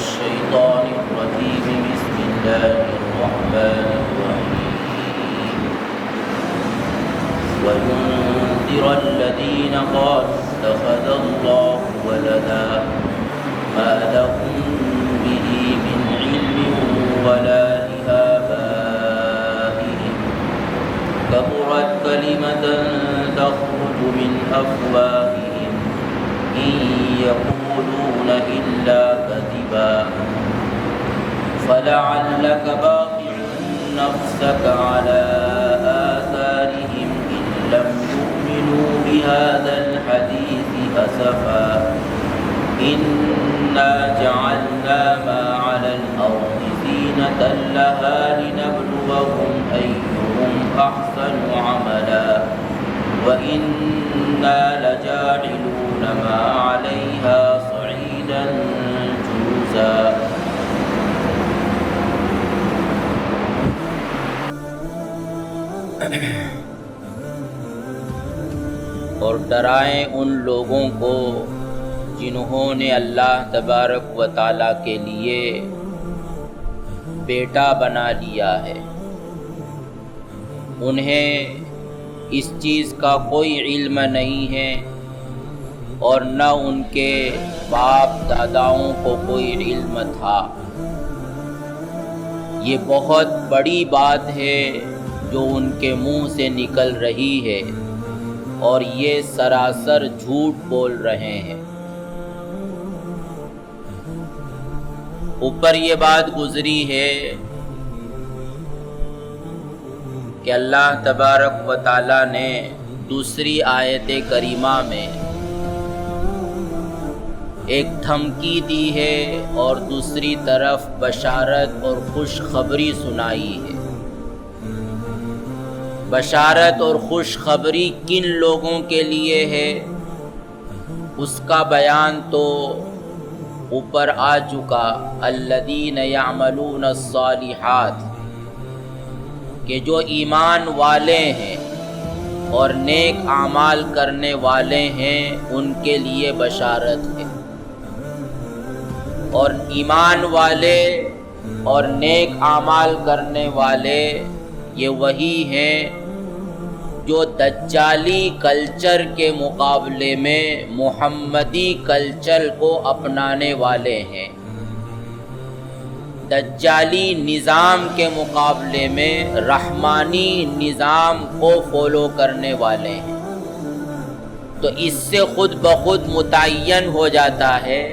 الشيطان الرجيم بسم الله الرحمن الرحيم وينذر الذين قالوا اتخذ الله ولدا ما لهم به من علم ولا لآبائهم كبرت كلمة تخرج من أفواههم إن يقولون إلا كذبا فلعلك باخع نفسك على آثارهم إن لم يؤمنوا بهذا الحديث أسفا إنا جعلنا ما على الأرض زينة لها لنبلوهم أيهم أحسن عملا وإنا لجاعلون ما عليها صعيدا جرزا اور ڈرائیں ان لوگوں کو جنہوں نے اللہ تبارک و تعالیٰ کے لیے بیٹا بنا لیا ہے۔ انہیں اس چیز کا کوئی علم نہیں ہے اور نہ ان کے باپ داداؤں کو کوئی علم تھا۔ یہ بہت بڑی بات ہے جو ان کے منہ سے نکل رہی ہے اور یہ سراسر جھوٹ بول رہے ہیں۔ اوپر یہ بات گزری ہے کہ اللہ تبارک و تعالیٰ نے دوسری آیت کریمہ میں ایک دھمکی دی ہے اور دوسری طرف بشارت اور خوشخبری سنائی ہے۔ بشارت اور خوشخبری کن لوگوں کے لیے ہے اس کا بیان تو اوپر آ چکا، الذین یعملون الصالحات، کہ جو ایمان والے ہیں اور نیک اعمال کرنے والے ہیں ان کے لیے بشارت ہے۔ اور ایمان والے اور نیک اعمال کرنے والے یہ وہی ہیں جو دجالی کلچر کے مقابلے میں محمدی کلچر کو اپنانے والے ہیں، دجالی نظام کے مقابلے میں رحمانی نظام کو فالو کرنے والے ہیں۔ تو اس سے خود بخود متعین ہو جاتا ہے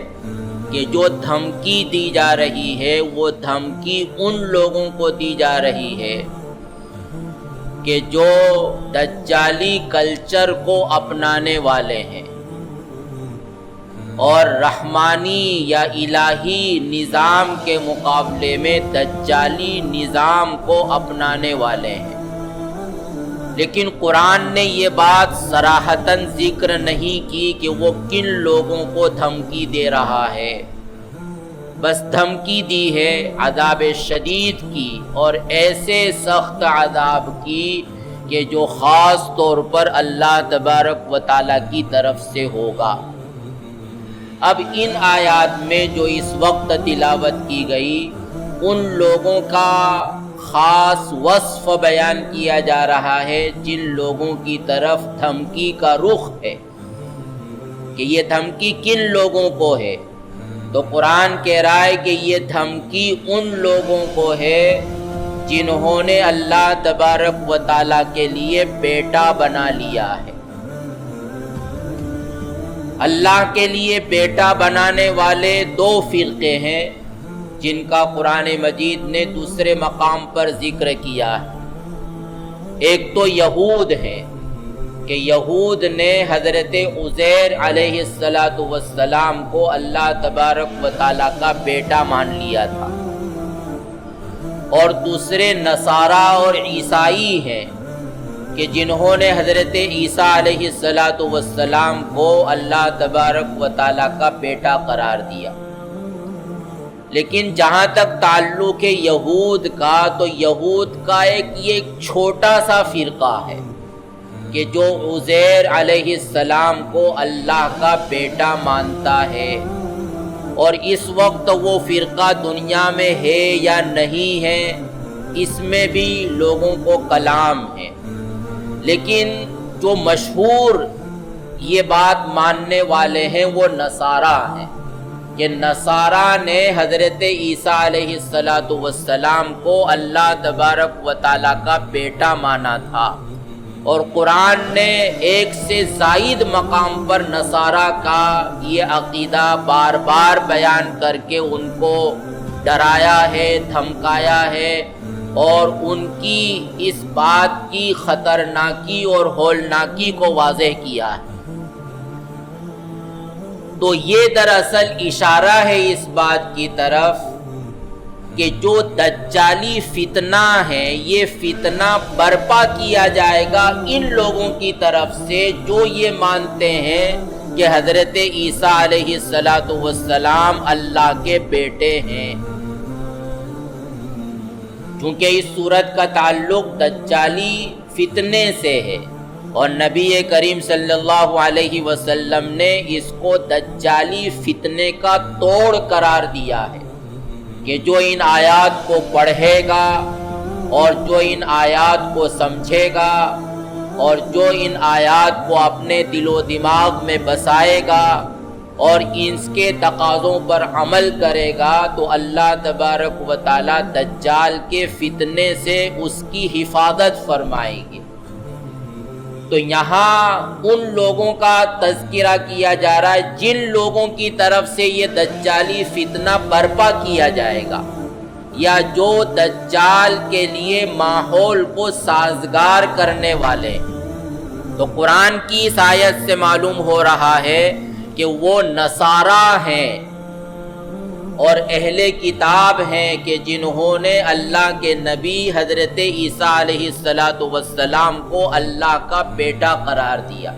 کہ جو دھمکی دی جا رہی ہے وہ دھمکی ان لوگوں کو دی جا رہی ہے کہ جو دجالی کلچر کو اپنانے والے ہیں اور رحمانی یا الہی نظام کے مقابلے میں دجالی نظام کو اپنانے والے ہیں۔ لیکن قرآن نے یہ بات صراحتاً ذکر نہیں کی کہ وہ کن لوگوں کو دھمکی دے رہا ہے، بس دھمکی دی ہے عذاب شدید کی اور ایسے سخت عذاب کی کہ جو خاص طور پر اللہ تبارک و تعالیٰ کی طرف سے ہوگا۔ اب ان آیات میں جو اس وقت تلاوت کی گئی ان لوگوں کا خاص وصف بیان کیا جا رہا ہے جن لوگوں کی طرف دھمکی کا رخ ہے کہ یہ دھمکی کن لوگوں کو ہے۔ تو قرآن کہہ رہا ہے کہ یہ دھمکی ان لوگوں کو ہے جنہوں نے اللہ تبارک و تعالیٰ کے لیے بیٹا بنا لیا ہے۔ اللہ کے لیے بیٹا بنانے والے دو فرقے ہیں جن کا قرآن مجید نے دوسرے مقام پر ذکر کیا ہے۔ ایک تو یہود ہیں کہ یہود نے حضرت عزیر علیہ السلام کو اللہ تبارک و تعالیٰ کا بیٹا مان لیا تھا، اور دوسرے نصارہ اور عیسائی ہیں کہ جنہوں نے حضرت عیسیٰ علیہ السلام کو اللہ تبارک و تعالیٰ کا بیٹا قرار دیا۔ لیکن جہاں تک تعلق ہے یہود کا، تو یہود کا یہ چھوٹا سا فرقہ ہے کہ جو عزیر علیہ السلام کو اللہ کا بیٹا مانتا ہے، اور اس وقت وہ فرقہ دنیا میں ہے یا نہیں ہے اس میں بھی لوگوں کو کلام ہے، لیکن جو مشہور یہ بات ماننے والے ہیں وہ نصارہ ہیں کہ نصارہ نے حضرت عیسیٰ علیہ السلام کو اللہ تبارک و تعالیٰ کا بیٹا مانا تھا، اور قرآن نے ایک سے زائد مقام پر نصارہ کا یہ عقیدہ بار بار بیان کر کے ان کو ڈرایا ہے، دھمکایا ہے، اور ان کی اس بات کی خطرناکی اور ہولناکی کو واضح کیا ہے۔ تو یہ دراصل اشارہ ہے اس بات کی طرف کہ جو دجالی فتنہ ہے یہ فتنہ برپا کیا جائے گا ان لوگوں کی طرف سے جو یہ مانتے ہیں کہ حضرت عیسیٰ علیہ السلام اللہ کے بیٹے ہیں، کیونکہ اس صورت کا تعلق دجالی فتنے سے ہے، اور نبی کریم صلی اللہ علیہ وسلم نے اس کو دجالی فتنے کا توڑ قرار دیا ہے کہ جو ان آیات کو پڑھے گا اور جو ان آیات کو سمجھے گا اور جو ان آیات کو اپنے دل و دماغ میں بسائے گا اور اس کے تقاضوں پر عمل کرے گا تو اللہ تبارک و تعالی دجال کے فتنے سے اس کی حفاظت فرمائیں گے۔ تو یہاں ان لوگوں کا تذکرہ کیا جا رہا ہے جن لوگوں کی طرف سے یہ دجالی فتنہ برپا کیا جائے گا، یا جو دجال کے لیے ماحول کو سازگار کرنے والے ہیں۔ تو قرآن کی اس آیت سے معلوم ہو رہا ہے کہ وہ نصارہ ہیں اور اہل کتاب ہیں کہ جنہوں نے اللہ کے نبی حضرت عیسیٰ علیہ السلام کو اللہ کا بیٹا قرار دیا۔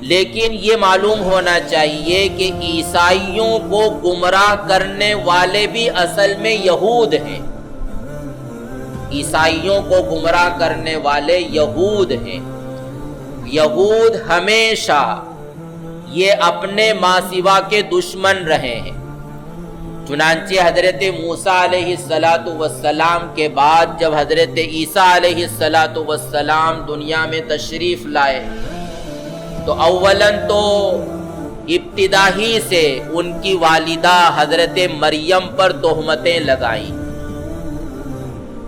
لیکن یہ معلوم ہونا چاہیے کہ عیسائیوں کو گمراہ کرنے والے بھی اصل میں یہود ہیں، عیسائیوں کو گمراہ کرنے والے یہود ہیں۔ یہود ہمیشہ یہ اپنے ماسوا کے دشمن رہے ہیں، چنانچہ حضرت موسیٰ علیہ السلام کے بعد جب حضرت عیسیٰ علیہ السلام دنیا میں تشریف لائے تو اولاً تو ابتدا ہی سے ان کی والدہ حضرت مریم پر تہمتیں لگائیں،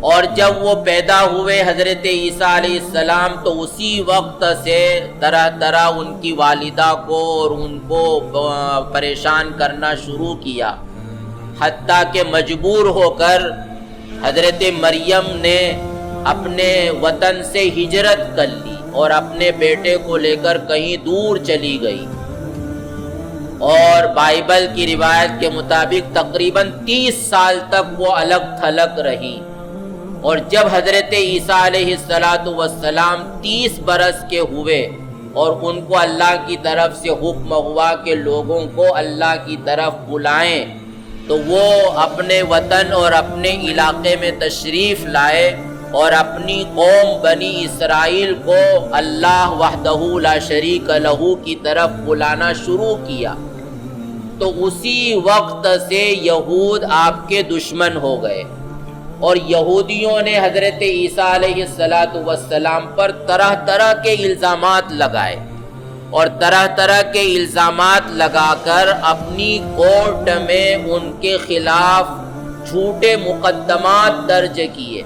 اور جب وہ پیدا ہوئے حضرت عیسیٰ علیہ السلام تو اسی وقت سے طرح طرح ان کی والدہ کو اور ان کو پریشان کرنا شروع کیا، حتیٰ کہ مجبور ہو کر حضرت مریم نے اپنے وطن سے ہجرت کر لی اور اپنے بیٹے کو لے کر کہیں دور چلی گئی، اور بائبل کی روایت کے مطابق تقریباً 30 سال تک وہ الگ تھلگ رہی، اور جب حضرت عیسیٰ علیہ السلام 30 برس کے ہوئے اور ان کو اللہ کی طرف سے حکم ہوا کہ لوگوں کو اللہ کی طرف بلائیں، تو وہ اپنے وطن اور اپنے علاقے میں تشریف لائے اور اپنی قوم بنی اسرائیل کو اللہ وحدہ لا شریک لہ کی طرف بلانا شروع کیا۔ تو اسی وقت سے یہود آپ کے دشمن ہو گئے، اور یہودیوں نے حضرت عیسیٰ علیہ السلام پر طرح طرح کے الزامات لگائے، اور طرح طرح کے الزامات لگا کر اپنی کورٹ میں ان کے خلاف جھوٹے مقدمات درج کیے،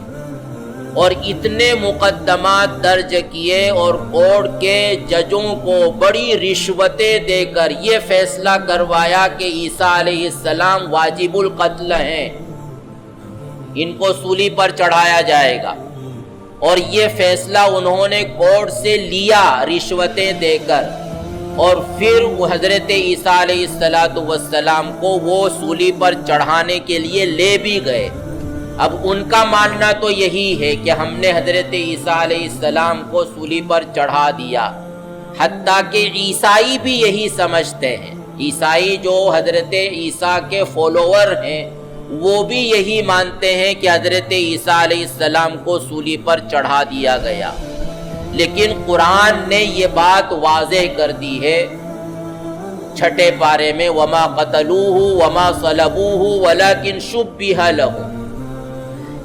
اور اتنے مقدمات درج کیے اور کورٹ کے ججوں کو بڑی رشوتیں دے کر یہ فیصلہ کروایا کہ عیسیٰ علیہ السلام واجب القتل ہیں، ان کو سولی پر چڑھایا جائے گا، اور یہ فیصلہ انہوں نے کورٹ سے لیا رشوتیں دے کر، اور پھر وہ حضرت عیسیٰ علیہ السلام کو وہ سولی پر چڑھانے کے لیے لے بھی گئے۔ اب ان کا ماننا تو یہی ہے کہ ہم نے حضرت عیسیٰ علیہ السلام کو سولی پر چڑھا دیا، حتیٰ کہ عیسائی بھی یہی سمجھتے ہیں، عیسائی جو حضرت عیسیٰ کے فالوور ہیں وہ بھی یہی مانتے ہیں کہ حضرت عیسیٰ علیہ السلام کو سولی پر چڑھا دیا گیا۔ لیکن قرآن نے یہ بات واضح کر دی ہے چھٹے پارے میں وما قتلوہ وما صلبوہ ولکن شبہ لہم،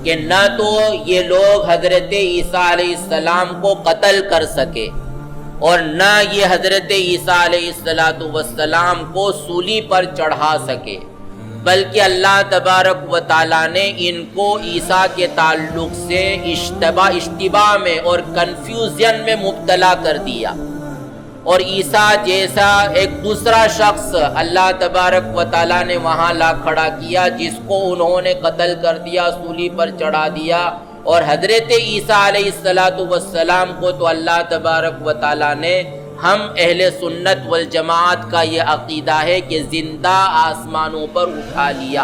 کہ نہ تو یہ لوگ حضرت عیسیٰ علیہ السلام کو قتل کر سکے اور نہ یہ حضرت عیسیٰ علیہ السلام کو سولی پر چڑھا سکے، بلکہ اللہ تبارک و تعالیٰ نے ان کو عیسیٰ کے تعلق سے اشتباہ میں اور کنفیوژن میں مبتلا کر دیا، اور عیسیٰ جیسا ایک دوسرا شخص اللہ تبارک و تعالیٰ نے وہاں لا کھڑا کیا جس کو انہوں نے قتل کر دیا، سولی پر چڑھا دیا، اور حضرت عیسیٰ علیہ السلام کو تو اللہ تبارک و تعالیٰ نے، ہم اہل سنت والجماعت کا یہ عقیدہ ہے کہ زندہ آسمانوں پر اٹھا لیا،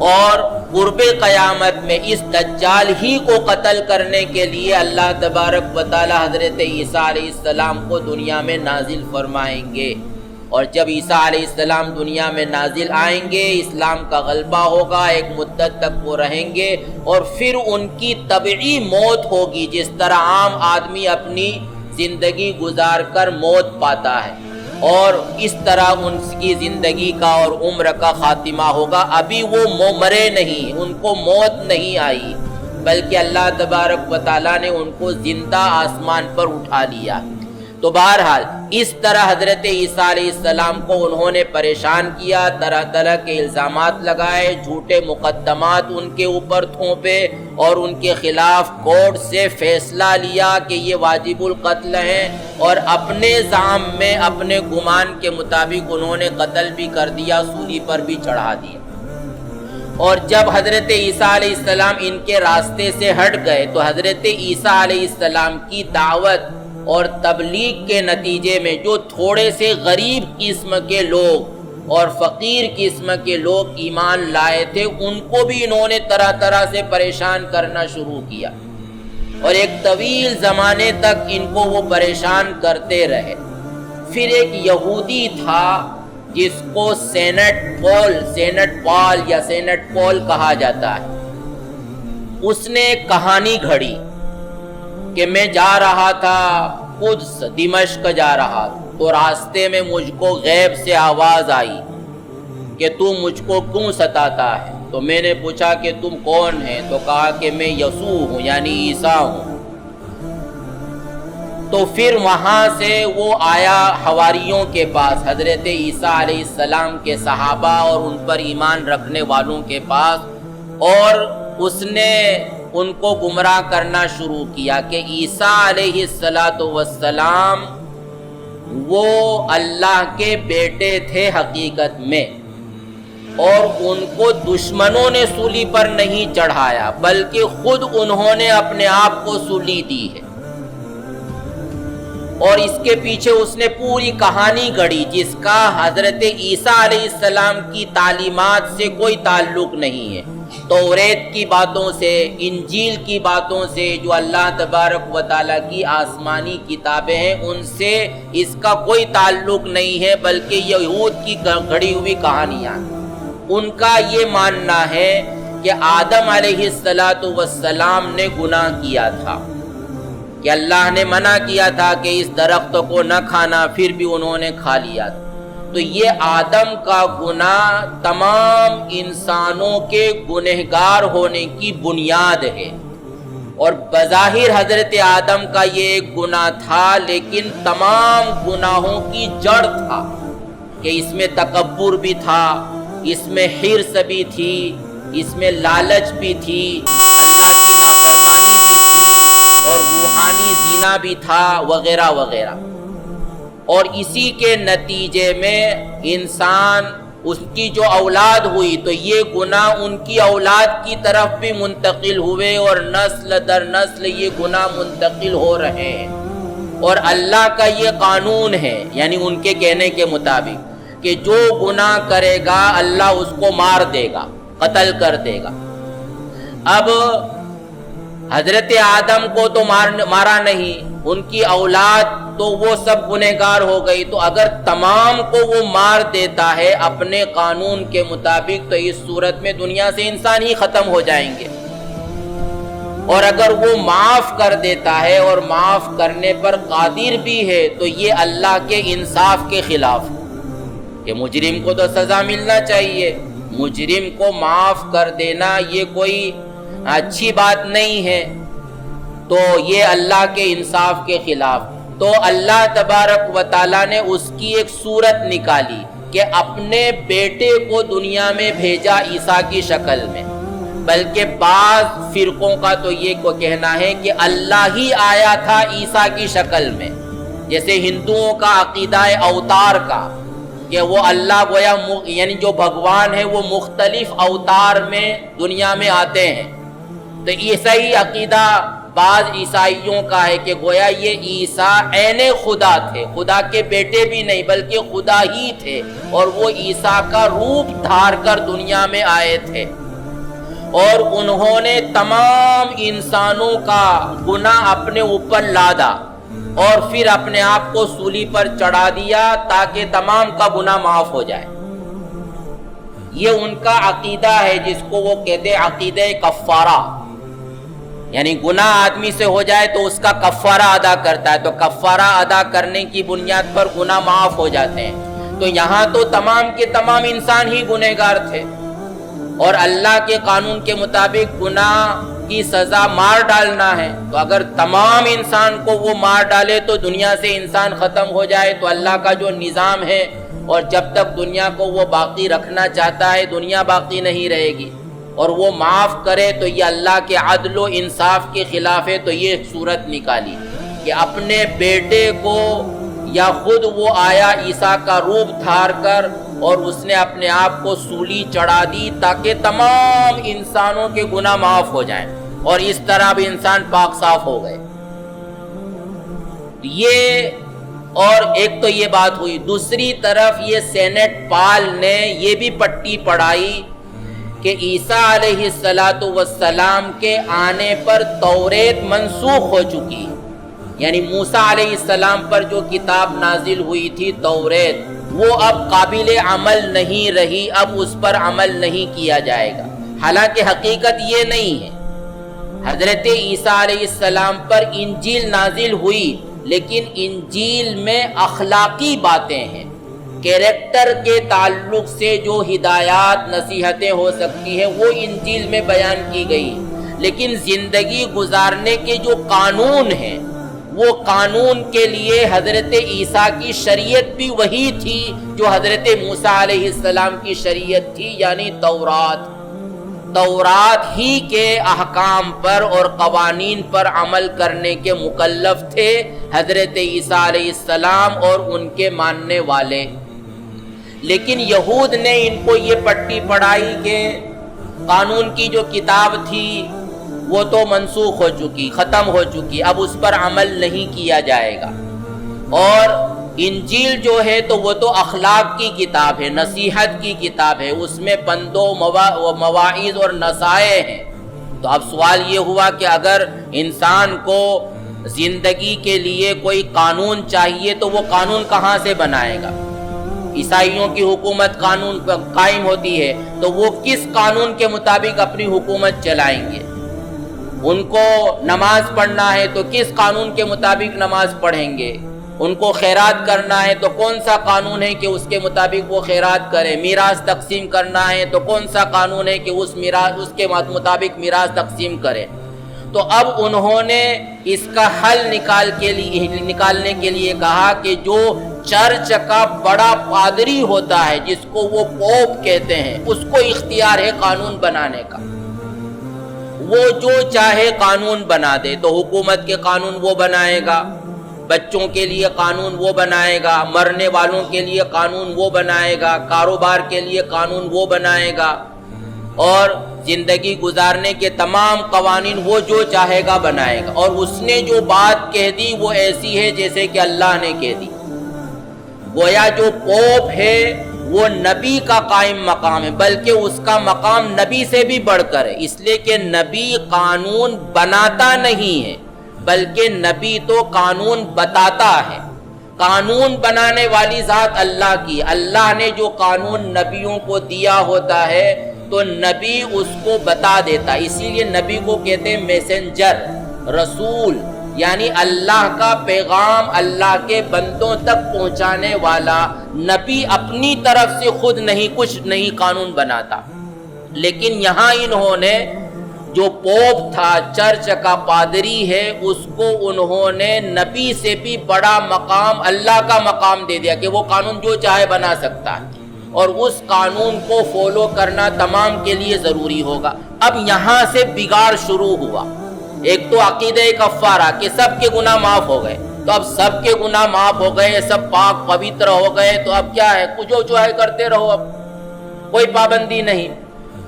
اور قرب قیامت میں اس دجال ہی کو قتل کرنے کے لیے اللہ تبارک و تعالی حضرت عیسیٰ علیہ السلام کو دنیا میں نازل فرمائیں گے، اور جب عیسیٰ علیہ السلام دنیا میں نازل آئیں گے، اسلام کا غلبہ ہوگا، ایک مدت تک وہ رہیں گے، اور پھر ان کی طبعی موت ہوگی، جس طرح عام آدمی اپنی زندگی گزار کر موت پاتا ہے، اور اس طرح ان کی زندگی کا اور عمر کا خاتمہ ہوگا۔ ابھی وہ مرے نہیں، ان کو موت نہیں آئی، بلکہ اللہ تبارک و تعالیٰ نے ان کو زندہ آسمان پر اٹھا لیا۔ تو بہرحال اس طرح حضرت عیسیٰ علیہ السلام کو انہوں نے پریشان کیا، طرح طرح کے الزامات لگائے، جھوٹے مقدمات ان کے اوپر تھوپے، اور ان کے خلاف کورٹ سے فیصلہ لیا کہ یہ واجب القتل ہیں، اور اپنے زعم میں اپنے گمان کے مطابق انہوں نے قتل بھی کر دیا، سولی پر بھی چڑھا دیا۔ اور جب حضرت عیسیٰ علیہ السلام ان کے راستے سے ہٹ گئے تو حضرت عیسیٰ علیہ السلام کی دعوت اور تبلیغ کے نتیجے میں جو تھوڑے سے غریب قسم کے لوگ اور فقیر قسم کے لوگ ایمان لائے تھے، ان کو بھی انہوں نے طرح طرح سے پریشان کرنا شروع کیا، اور ایک طویل زمانے تک ان کو وہ پریشان کرتے رہے۔ پھر ایک یہودی تھا جس کو سینٹ پال کہا جاتا ہے، اس نے ایک کہانی گھڑی کہ میں جا رہا تھا قدس، دمشق جا رہا تھا، تو راستے میں مجھ کو غیب سے آواز آئی کہ تو مجھ کو کیوں ستاتا ہے؟ تو میں نے پوچھا کہ تم کون ہیں؟ تو کہا کہ میں یسوع ہوں، یعنی عیسیٰ ہوں۔ تو پھر وہاں سے وہ آیا حواریوں کے پاس، حضرت عیسیٰ علیہ السلام کے صحابہ اور ان پر ایمان رکھنے والوں کے پاس، اور اس نے ان کو گمراہ کرنا شروع کیا کہ عیسیٰ علیہ السلام وہ اللہ کے بیٹے تھے حقیقت میں، اور ان کو دشمنوں نے سولی پر نہیں چڑھایا، بلکہ خود انہوں نے اپنے آپ کو سولی دی ہے۔ اور اس کے پیچھے اس نے پوری کہانی گھڑی جس کا حضرت عیسیٰ علیہ السلام کی تعلیمات سے کوئی تعلق نہیں ہے، توریت کی باتوں سے، انجیل کی باتوں سے، جو اللہ تبارک و تعالیٰ کی آسمانی کتابیں ہیں، ان سے اس کا کوئی تعلق نہیں ہے، بلکہ یہود کی گھڑی ہوئی کہانیاں۔ ان کا یہ ماننا ہے کہ آدم علیہ السلام نے گناہ کیا تھا، کہ اللہ نے منع کیا تھا کہ اس درخت کو نہ کھانا، پھر بھی انہوں نے کھا لیا تھا۔ تو یہ آدم کا گناہ تمام انسانوں کے گنہگار ہونے کی بنیاد ہے، اور بظاہر حضرت آدم کا یہ ایک گناہ تھا، لیکن تمام گناہوں کی جڑ تھا کہ اس میں تکبر بھی تھا، اس میں حرص بھی تھی، اس میں لالچ بھی تھی، اللہ کی نافرمانی بھی تھی، اور روحانی زنا بھی تھا، وغیرہ وغیرہ۔ اور اسی کے نتیجے میں انسان، اس کی جو اولاد ہوئی تو یہ گناہ ان کی اولاد کی طرف بھی منتقل ہوئے، اور نسل در نسل یہ گناہ منتقل ہو رہے ہیں۔ اور اللہ کا یہ قانون ہے، یعنی ان کے کہنے کے مطابق، کہ جو گناہ کرے گا اللہ اس کو مار دے گا، قتل کر دے گا۔ اب حضرت آدم کو تو مارا نہیں، ان کی اولاد تو وہ سب گنہگار ہو گئی، تو اگر تمام کو وہ مار دیتا ہے اپنے قانون کے مطابق، تو اس صورت میں دنیا سے انسان ہی ختم ہو جائیں گے۔ اور اگر وہ معاف کر دیتا ہے اور معاف کرنے پر قادر بھی ہے تو یہ اللہ کے انصاف کے خلاف ہے کہ مجرم کو تو سزا ملنا چاہیے، مجرم کو معاف کر دینا یہ کوئی اچھی بات نہیں ہے، تو یہ اللہ کے انصاف کے خلاف۔ تو اللہ تبارک و تعالیٰ نے اس کی ایک صورت نکالی کہ اپنے بیٹے کو دنیا میں بھیجا عیسیٰ کی شکل میں، بلکہ بعض فرقوں کا تو یہ کو کہنا ہے کہ اللہ ہی آیا تھا عیسیٰ کی شکل میں، جیسے ہندوؤں کا عقیدہ اوتار کا کہ وہ اللہ گویا یعنی جو بھگوان ہے وہ مختلف اوتار میں دنیا میں آتے ہیں، تو عیسائی عقیدہ بعض عیسائیوں کا ہے کہ گویا یہ عیسیٰ عین خدا تھے، خدا کے بیٹے بھی نہیں بلکہ خدا ہی تھے، اور وہ عیسیٰ کا روپ دھار کر دنیا میں آئے تھے، اور انہوں نے تمام انسانوں کا گناہ اپنے اوپر لادا اور پھر اپنے آپ کو سولی پر چڑھا دیا تاکہ تمام کا گناہ معاف ہو جائے۔ یہ ان کا عقیدہ ہے جس کو وہ کہتے ہیں عقیدہ کفارہ، یعنی گناہ آدمی سے ہو جائے تو اس کا کفارہ ادا کرتا ہے، تو کفارہ ادا کرنے کی بنیاد پر گناہ معاف ہو جاتے ہیں۔ تو یہاں تو تمام کے تمام انسان ہی گنہگار تھے، اور اللہ کے قانون کے مطابق گناہ کی سزا مار ڈالنا ہے، تو اگر تمام انسان کو وہ مار ڈالے تو دنیا سے انسان ختم ہو جائے، تو اللہ کا جو نظام ہے، اور جب تک دنیا کو وہ باقی رکھنا چاہتا ہے دنیا باقی نہیں رہے گی، اور وہ معاف کرے تو یہ اللہ کے عدل و انصاف کے خلاف ہے۔ تو یہ صورت نکالی کہ اپنے بیٹے کو، یا خود وہ آیا عیسیٰ کا روپ دھار کر اور اس نے اپنے آپ کو سولی چڑھا دی تاکہ تمام انسانوں کے گناہ معاف ہو جائیں، اور اس طرح بھی انسان پاک صاف ہو گئے۔ یہ اور ایک تو یہ بات ہوئی، دوسری طرف یہ سینٹ پال نے یہ بھی پٹی پڑھائی کہ عیسیٰ علیہ السلام کے آنے پر توریت منسوخ ہو چکی، یعنی موسیٰ علیہ السلام پر جو کتاب نازل ہوئی تھی توریت، وہ اب قابل عمل نہیں رہی، اب اس پر عمل نہیں کیا جائے گا۔ حالانکہ حقیقت یہ نہیں ہے، حضرت عیسیٰ علیہ السلام پر انجیل نازل ہوئی، لیکن انجیل میں اخلاقی باتیں ہیں، کیریکٹر کے تعلق سے جو ہدایات نصیحتیں ہو سکتی ہیں وہ انجیل میں بیان کی گئی، لیکن زندگی گزارنے کے جو قانون ہیں وہ قانون کے لیے حضرت عیسیٰ کی شریعت بھی وہی تھی جو حضرت موسیٰ علیہ السلام کی شریعت تھی، یعنی تورات ہی کے احکام پر اور قوانین پر عمل کرنے کے مکلف تھے حضرت عیسیٰ علیہ السلام اور ان کے ماننے والے۔ لیکن یہود نے ان کو یہ پٹی پڑھائی کہ قانون کی جو کتاب تھی وہ تو منسوخ ہو چکی، ختم ہو چکی، اب اس پر عمل نہیں کیا جائے گا، اور انجیل جو ہے تو وہ تو اخلاق کی کتاب ہے، نصیحت کی کتاب ہے، اس میں پند و مواعظ اور نصائح ہیں۔ تو اب سوال یہ ہوا کہ اگر انسان کو زندگی کے لیے کوئی قانون چاہیے تو وہ قانون کہاں سے بنائے گا؟ عیسائیوں کی حکومت قانون قائم ہوتی ہے تو وہ کس قانون کے مطابق اپنی حکومت چلائیں گے؟ ان کو نماز پڑھنا ہے تو کس قانون کے مطابق نماز پڑھیں گے؟ ان کو خیرات کرنا ہے تو کون سا قانون ہے کہ اس کے مطابق وہ خیرات کریں؟ میراث تقسیم کرنا ہے تو کون سا قانون ہے کہ اس کے مطابق میراث تقسیم کریں؟ تو اب انہوں نے اس کا حل نکالنے کے لیے کہا کہ جو چرچ کا بڑا پادری ہوتا ہے جس کو وہ پوپ کہتے ہیں، اس کو اختیار ہے قانون بنانے کا، وہ جو چاہے قانون بنا دے، تو حکومت کے قانون وہ بنائے گا، بچوں کے لیے قانون وہ بنائے گا، مرنے والوں کے لیے قانون وہ بنائے گا، کاروبار کے لیے قانون وہ بنائے گا، اور زندگی گزارنے کے تمام قوانین وہ جو چاہے گا بنائے گا۔ اور اس نے جو بات کہہ دی وہ ایسی ہے جیسے کہ اللہ نے کہہ دی۔ گویا جو پوپ ہے وہ نبی کا قائم مقام ہے، بلکہ اس کا مقام نبی سے بھی بڑھ کر ہے، اس لیے کہ نبی قانون بناتا نہیں ہے بلکہ نبی تو قانون بتاتا ہے۔ قانون بنانے والی ذات اللہ کی، اللہ نے جو قانون نبیوں کو دیا ہوتا ہے تو نبی اس کو بتا دیتا. اسی لیے نبی کو کہتے ہیں میسنجر، رسول، یعنی اللہ کا پیغام اللہ کے بندوں تک پہنچانے والا. نبی اپنی طرف سے خود کچھ نہیں قانون بناتا. لیکن یہاں انہوں نے جو پوپ تھا، چرچ کا پادری ہے، اس کو انہوں نے نبی سے بھی بڑا مقام، اللہ کا مقام دے دیا کہ وہ قانون جو چاہے بنا سکتا ہے، اور اس قانون کو فالو کرنا تمام کے لیے ضروری ہوگا. اب یہاں سے بگاڑ شروع ہوا. ایک تو عقیدہ کفارہ کہ سب کے گناہ معاف ہو گئے، تو اب سب کے گناہ معاف ہو گئے، سب پاک پوتر ہو گئے، تو اب کیا ہے، جو چاہے کرتے رہو، اب کوئی پابندی نہیں.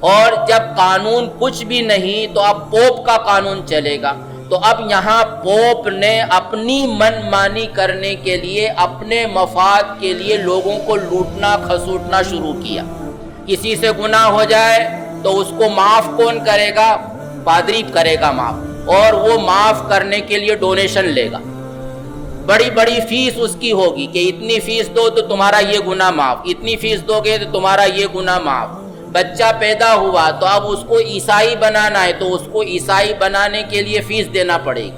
اور جب قانون کچھ بھی نہیں تو اب پوپ کا قانون چلے گا. تو اب یہاں پوپ نے اپنی من مانی کرنے کے لیے، اپنے مفاد کے لیے لوگوں کو لوٹنا کھسوٹنا شروع کیا. کسی سے گناہ ہو جائے تو اس کو معاف کون کرے گا؟ پادری کرے گا معاف، اور وہ معاف کرنے کے لیے ڈونیشن لے گا. بڑی بڑی فیس اس کی ہوگی کہ اتنی فیس دو تو تمہارا یہ گناہ معاف، اتنی فیس دو گے تو تمہارا یہ گناہ معاف. بچہ پیدا ہوا تو اب اس کو عیسائی بنانا ہے، تو اس کو عیسائی بنانے کے لیے فیس دینا پڑے گی.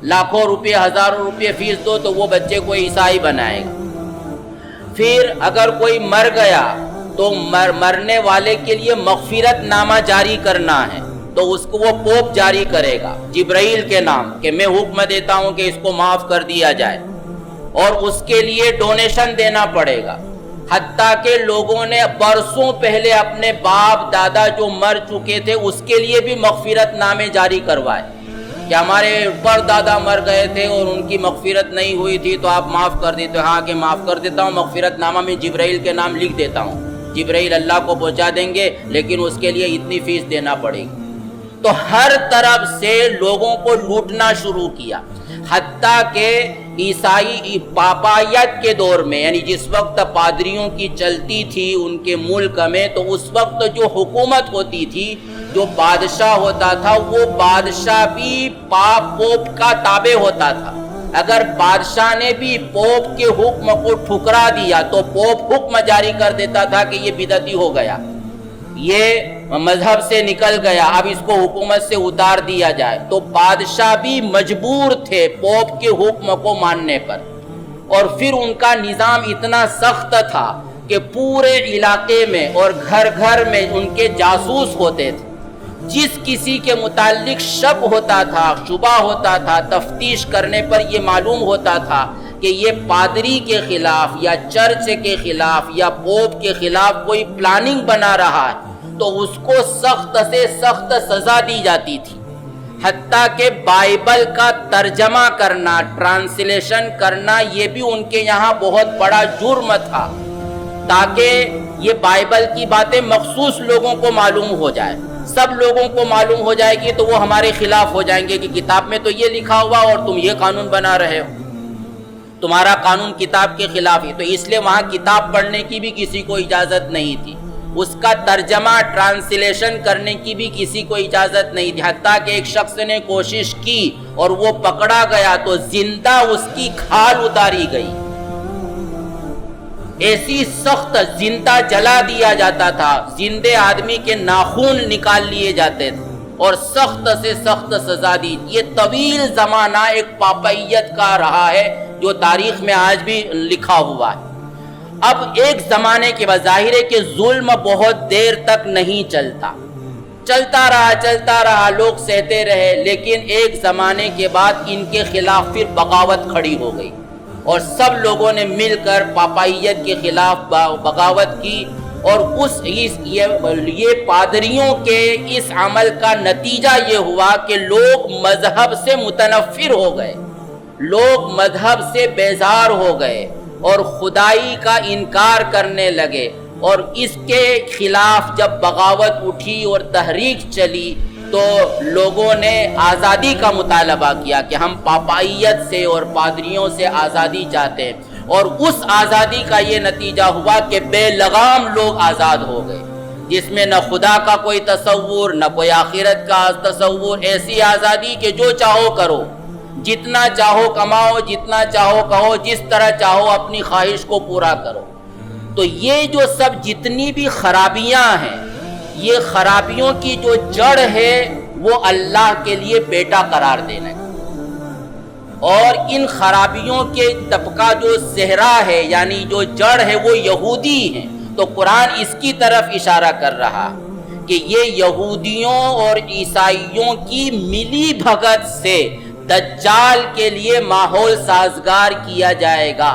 لاکھوں روپے، ہزاروں روپے فیس دو تو وہ بچے کو عیسائی بنائے گا. پھر اگر کوئی مر گیا تو مرنے والے کے لیے مغفرت نامہ جاری کرنا ہے، تو اس کو وہ پوپ جاری کرے گا جبرائیل کے نام کہ میں حکم دیتا ہوں کہ اس کو معاف کر دیا جائے، اور اس کے لیے ڈونیشن دینا پڑے گا. حتیٰ کہ لوگوں نے برسوں پہلے اپنے باپ دادا جو مر چکے تھے اس کے لیے بھی مغفرت نامے جاری کروائے کہ ہمارے پر دادا مر گئے تھے اور ان کی مغفرت نہیں ہوئی تھی تو آپ معاف کر دیتے. ہاں کہ معاف کر دیتا ہوں، مغفرت نامہ میں جبرائیل کے نام لکھ دیتا ہوں، جبرائیل اللہ کو پہنچا دیں گے، لیکن اس کے لیے اتنی فیس دینا پڑے گی. تو ہر طرف سے لوگوں کو لوٹنا شروع کیا. حتیٰ کہ عیسائی پاپائیت کے دور میں، یعنی جس وقت پادریوں کی چلتی تھی ان کے ملک میں، تو اس وقت جو حکومت ہوتی تھی، جو بادشاہ ہوتا تھا، وہ بادشاہ بھی پوپ کا تابع ہوتا تھا. اگر بادشاہ نے بھی پوپ کے حکم کو ٹھکرا دیا تو پوپ حکم جاری کر دیتا تھا کہ یہ بدعتی ہو گیا، یہ مذہب سے نکل گیا، اب اس کو حکومت سے اتار دیا جائے. تو بادشاہ بھی مجبور تھے پوپ کے حکم کو ماننے پر. اور پھر ان کا نظام اتنا سخت تھا کہ پورے علاقے میں اور گھر گھر میں ان کے جاسوس ہوتے تھے. جس کسی کے متعلق شک ہوتا تھا، شبہ ہوتا تھا، تفتیش کرنے پر یہ معلوم ہوتا تھا کہ یہ پادری کے خلاف یا چرچ کے خلاف یا پوپ کے خلاف کوئی پلاننگ بنا رہا ہے، تو اس کو سخت سے سخت سزا دی جاتی تھی. حتیٰ کہ بائبل کا ترجمہ کرنا، ٹرانسلیشن کرنا، یہ بھی ان کے یہاں بہت بڑا جرم تھا، تاکہ یہ بائبل کی باتیں مخصوص لوگوں کو معلوم ہو جائے. سب لوگوں کو معلوم ہو جائے گی تو وہ ہمارے خلاف ہو جائیں گے کہ کتاب میں تو یہ لکھا ہوا اور تم یہ قانون بنا رہے ہو، تمہارا قانون کتاب کے خلاف ہے. تو اس لیے وہاں کتاب پڑھنے کی بھی کسی کو اجازت نہیں تھی، اس کا ترجمہ ٹرانسلیشن کرنے کی بھی کسی کو اجازت نہیں تھی. حتیٰ کہ ایک شخص نے کوشش کی اور وہ پکڑا گیا تو زندہ اس کی کھال اتاری گئی. ایسی سخت زندہ جلا دیا جاتا تھا، زندے آدمی کے ناخون نکال لیے جاتے تھے اور سخت سے سخت سزا دی. یہ طویل زمانہ ایک پاپائیت کا رہا ہے جو تاریخ میں آج بھی لکھا ہوا ہے. اب ایک زمانے کے بعد ظاہر ہے کہ ظلم بہت دیر تک نہیں چلتا رہا، لوگ سہتے رہے، لیکن ایک زمانے کے بعد ان کے خلاف پھر بغاوت کھڑی ہو گئی اور سب لوگوں نے مل کر پاپائیت کے خلاف بغاوت کی. اور یہ پادریوں کے اس عمل کا نتیجہ یہ ہوا کہ لوگ مذہب سے متنفر ہو گئے، لوگ مذہب سے بیزار ہو گئے اور خدائی کا انکار کرنے لگے. اور اس کے خلاف جب بغاوت اٹھی اور تحریک چلی تو لوگوں نے آزادی کا مطالبہ کیا کہ ہم پاپائیت سے اور پادریوں سے آزادی چاہتے ہیں. اور اس آزادی کا یہ نتیجہ ہوا کہ بے لگام لوگ آزاد ہو گئے، جس میں نہ خدا کا کوئی تصور، نہ کوئی آخرت کا تصور. ایسی آزادی کہ جو چاہو کرو، جتنا چاہو کماؤ، جتنا چاہو کہو، جس طرح چاہو اپنی خواہش کو پورا کرو. تو یہ جو سب جتنی بھی خرابیاں ہیں یہ خرابیوں کی جو جڑ ہے وہ اللہ کے لیے بیٹا قرار دینا ہے، اور ان خرابیوں کے طبقہ جو صحرا ہے یعنی جو جڑ ہے وہ یہودی ہیں۔ تو قرآن اس کی طرف اشارہ کر رہا کہ یہ یہودیوں اور عیسائیوں کی ملی بھگت سے دجال کے لیے ماحول سازگار کیا جائے گا،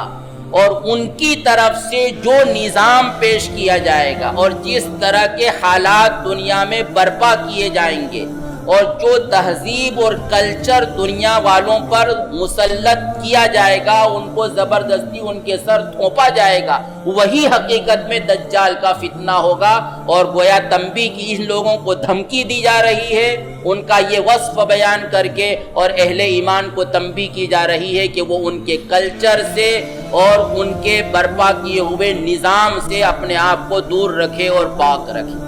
اور ان کی طرف سے جو نظام پیش کیا جائے گا اور جس طرح کے حالات دنیا میں برپا کیے جائیں گے اور جو تہذیب اور کلچر دنیا والوں پر مسلط کیا جائے گا، ان کو زبردستی ان کے سر تھوپا جائے گا، وہی حقیقت میں دجال کا فتنہ ہوگا۔ اور گویا تنبیہ کی ان لوگوں کو دھمکی دی جا رہی ہے، ان کا یہ وصف بیان کر کے، اور اہل ایمان کو تنبیہ کی جا رہی ہے کہ وہ ان کے کلچر سے اور ان کے برپا کیے ہوئے نظام سے اپنے آپ کو دور رکھے اور پاک رکھے۔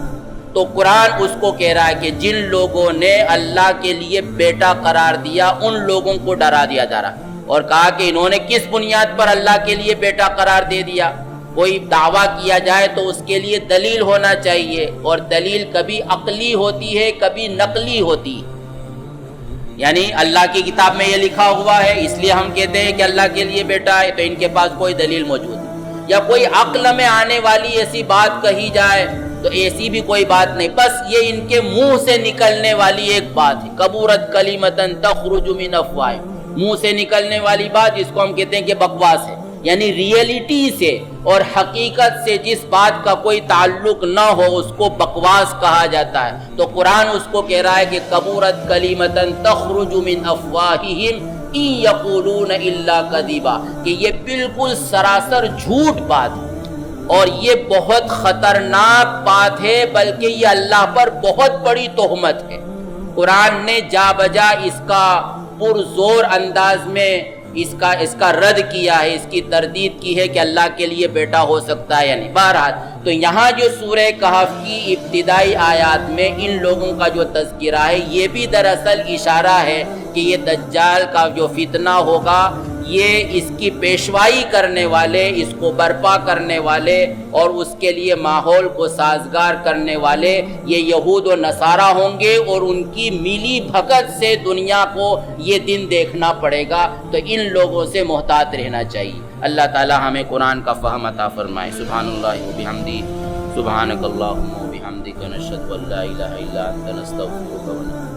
تو قرآن اس کو کہہ رہا ہے کہ جن لوگوں نے اللہ کے لیے بیٹا قرار دیا ان لوگوں کو ڈرا دیا جا رہا، اور کہا کہ انہوں نے کس بنیاد پر اللہ کے لیے بیٹا قرار دے دیا۔ کوئی دعویٰ کیا جائے تو اس کے لیے دلیل ہونا چاہیے، اور دلیل کبھی عقلی ہوتی ہے کبھی نقلی ہوتی ہے۔ یعنی اللہ کی کتاب میں یہ لکھا ہوا ہے اس لیے ہم کہتے ہیں کہ اللہ کے لیے بیٹا ہے، تو ان کے پاس کوئی دلیل موجود ہے، یا کوئی عقل میں آنے والی ایسی بات کہی جائے تو ایسی بھی کوئی بات نہیں، بس یہ ان کے منہ سے نکلنے والی ایک بات ہے۔ کبورت کلمۃ تخرج من افواہہم، منہ سے نکلنے والی بات جس کو ہم کہتے ہیں کہ بکواس ہے، یعنی ریئلٹی سے اور حقیقت سے جس بات کا کوئی تعلق نہ ہو اس کو بکواس کہا جاتا ہے۔ تو قرآن اس کو کہہ رہا ہے کہ کبورت کلمۃ تخرج من افواہہم ان یقولون الا کذبا، کہ یہ بالکل سراسر جھوٹ بات ہے، اور یہ بہت خطرناک بات ہے، بلکہ یہ اللہ پر بہت بڑی تہمت ہے۔ قرآن نے جا بجا اس کا پرزور انداز میں اس کا رد کیا ہے، اس کی تردید کی ہے کہ اللہ کے لیے بیٹا ہو سکتا ہے یا نہیں۔ بہرحال تو یہاں جو سورہ کہف کی ابتدائی آیات میں ان لوگوں کا جو تذکرہ ہے یہ بھی دراصل اشارہ ہے کہ یہ دجال کا جو فتنہ ہوگا یہ اس کی پیشوائی کرنے والے، اس کو برپا کرنے والے اور اس کے لیے ماحول کو سازگار کرنے والے یہ یہود و نصارہ ہوں گے، اور ان کی ملی بھگت سے دنیا کو یہ دن دیکھنا پڑے گا۔ تو ان لوگوں سے محتاط رہنا چاہیے۔ اللہ تعالی ہمیں قرآن کا فہم عطا فرمائے۔ سبحان اللہ و بحمدہ، سبحانک اللہم و بحمدک، نشہد ان لا الہ الا انت، نستغفرک و نتوب الیک۔